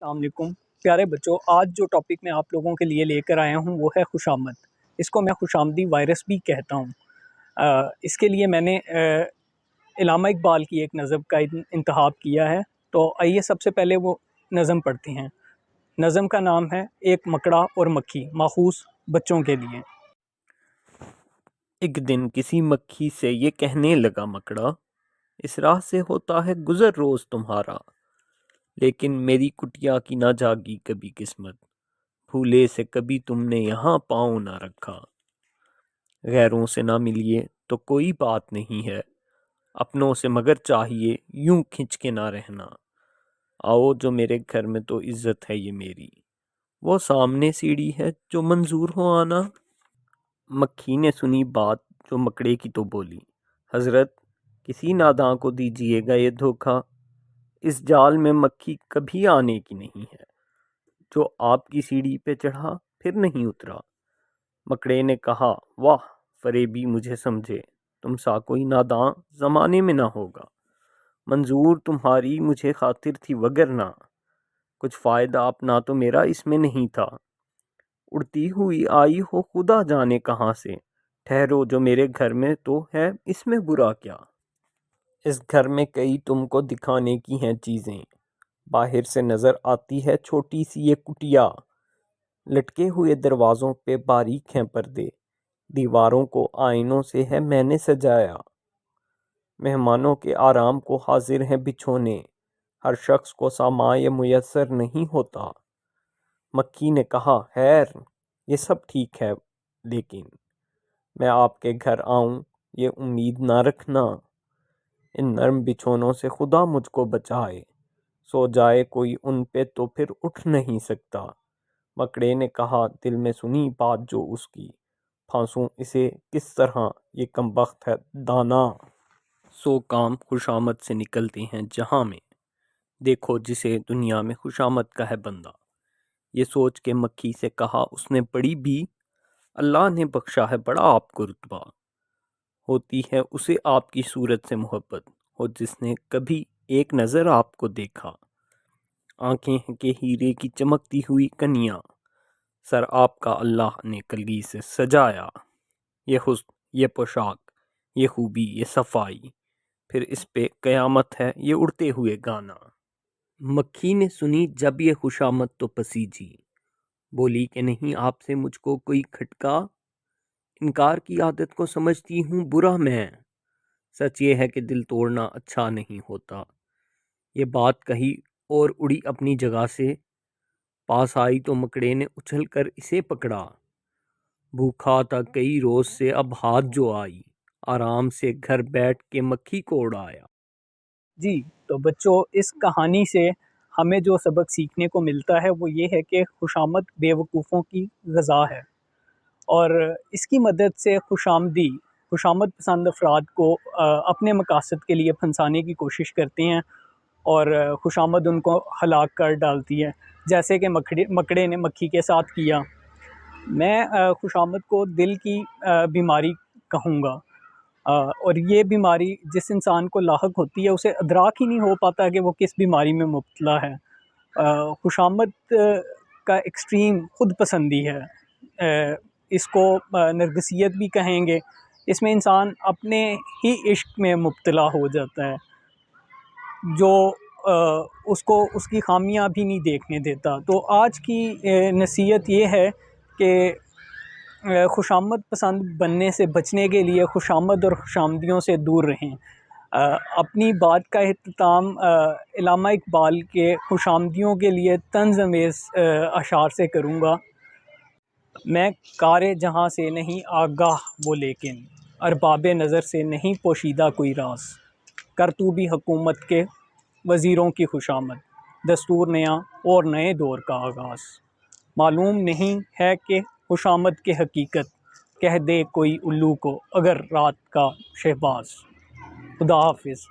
السلام علیکم پیارے بچوں، آج جو ٹاپک میں آپ لوگوں کے لیے لے کر آیا ہوں وہ ہے خوشامد۔ اس کو میں خوشامدی وائرس بھی کہتا ہوں۔ اس کے لیے میں نے علامہ اقبال کی ایک نظم کا انتخاب کیا ہے، تو آئیے سب سے پہلے وہ نظم پڑھتے ہیں۔ نظم کا نام ہے ایک مکڑا اور مکھی، ماخوذ بچوں کے لیے۔ ایک دن کسی مکھی سے یہ کہنے لگا مکڑا، اس راہ سے ہوتا ہے گزر روز تمہارا، لیکن میری کٹیا کی نہ جاگی کبھی قسمت، پھولے سے کبھی تم نے یہاں پاؤں نہ رکھا۔ غیروں سے نہ ملیے تو کوئی بات نہیں ہے، اپنوں سے مگر چاہیے یوں کھنچ کے نہ رہنا۔ آؤ جو میرے گھر میں تو عزت ہے یہ میری، وہ سامنے سیڑھی ہے جو منظور ہو آنا۔ مکھی نے سنی بات جو مکڑے کی تو بولی، حضرت کسی ناداں کو دیجیے گا یہ دھوکا، اس جال میں مکھی کبھی آنے کی نہیں ہے، جو آپ کی سیڑھی پہ چڑھا پھر نہیں اترا۔ مکڑے نے کہا واہ فریبی مجھے سمجھے، تم سا کوئی ناداں زمانے میں نہ ہوگا، منظور تمہاری مجھے خاطر تھی وگرنہ، کچھ فائدہ اپنا تو میرا اس میں نہیں تھا، اڑتی ہوئی آئی ہو خدا جانے کہاں سے، ٹھہرو جو میرے گھر میں تو ہے اس میں برا کیا۔ اس گھر میں کئی تم کو دکھانے کی ہیں چیزیں، باہر سے نظر آتی ہے چھوٹی سی یہ کٹیا، لٹکے ہوئے دروازوں پہ باریک ہیں پردے، دیواروں کو آئینوں سے ہے میں نے سجایا، مہمانوں کے آرام کو حاضر ہیں بچھونے، ہر شخص کو ساماں میسر نہیں ہوتا۔ مکھی نے کہا خیر یہ سب ٹھیک ہے، لیکن میں آپ کے گھر آؤں یہ امید نہ رکھنا، ان نرم بچھونوں سے خدا مجھ کو بچائے، سو جائے کوئی ان پہ تو پھر اٹھ نہیں سکتا۔ مکڑے نے کہا دل میں سنی بات جو اس کی، پھانسوں اسے کس طرح یہ کمبخت ہے دانا۔ سو کام خوشامد سے نکلتے ہیں جہاں میں، دیکھو جسے دنیا میں خوشامد کا ہے بندہ۔ یہ سوچ کے مکھی سے کہا اس نے پڑھی بھی، اللہ نے بخشا ہے بڑا آپ کو رتبہ، ہوتی ہے اسے آپ کی صورت سے محبت، ہو جس نے کبھی ایک نظر آپ کو دیکھا، آنکھیں ہیں کہ ہیرے کی چمکتی ہوئی کنیاں، سر آپ کا اللہ نے کلگی سے سجایا، یہ حسن یہ پوشاک یہ خوبی یہ صفائی، پھر اس پہ قیامت ہے یہ اڑتے ہوئے گانا۔ مکھی نے سنی جب یہ خوشامد تو پسیجی، بولی کہ نہیں آپ سے مجھ کو کوئی کھٹکا، انکار کی عادت کو سمجھتی ہوں برا میں، سچ یہ ہے کہ دل توڑنا اچھا نہیں ہوتا۔ یہ بات کہی اور اڑی اپنی جگہ سے، پاس آئی تو مکڑے نے اچھل کر اسے پکڑا، بھوکھا تھا کئی روز سے اب ہاتھ جو آئی، آرام سے گھر بیٹھ کے مکھی کو اڑایا۔ جی تو بچوں، اس کہانی سے ہمیں جو سبق سیکھنے کو ملتا ہے وہ یہ ہے کہ خوشامد بے وقوفوں کی غذا ہے، اور اس کی مدد سے خوشامد پسند افراد کو اپنے مقاصد کے لیے پھنسانے کی کوشش کرتے ہیں، اور خوشامد ان کو ہلاک کر ڈالتی ہے، جیسے کہ مکڑے نے مکھی کے ساتھ کیا۔ میں خوشامد کو دل کی بیماری کہوں گا، اور یہ بیماری جس انسان کو لاحق ہوتی ہے اسے ادراک ہی نہیں ہو پاتا کہ وہ کس بیماری میں مبتلا ہے۔ خوشامد کا ایکسٹریم خود پسندی ہے، اس کو نرگسیت بھی کہیں گے، اس میں انسان اپنے ہی عشق میں مبتلا ہو جاتا ہے، جو اس کو اس کی خامیاں بھی نہیں دیکھنے دیتا۔ تو آج کی نصیحت یہ ہے کہ خوشامد پسند بننے سے بچنے کے لیے خوشامد اور خوشامدیوں سے دور رہیں۔ اپنی بات کا اختتام علامہ اقبال کے خوشامدیوں کے لیے طنز امیز اشعار سے کروں گا۔ میں کار جہاں سے نہیں آگاہ وہ لیکن، ارباب نظر سے نہیں پوشیدہ کوئی راز، کر تو بھی حکومت کے وزیروں کی خوشامد، دستور نیا اور نئے دور کا آغاز، معلوم نہیں ہے کہ خوشامد کے حقیقت، کہہ دے کوئی الو کو اگر رات کا شہباز۔ خدا حافظ۔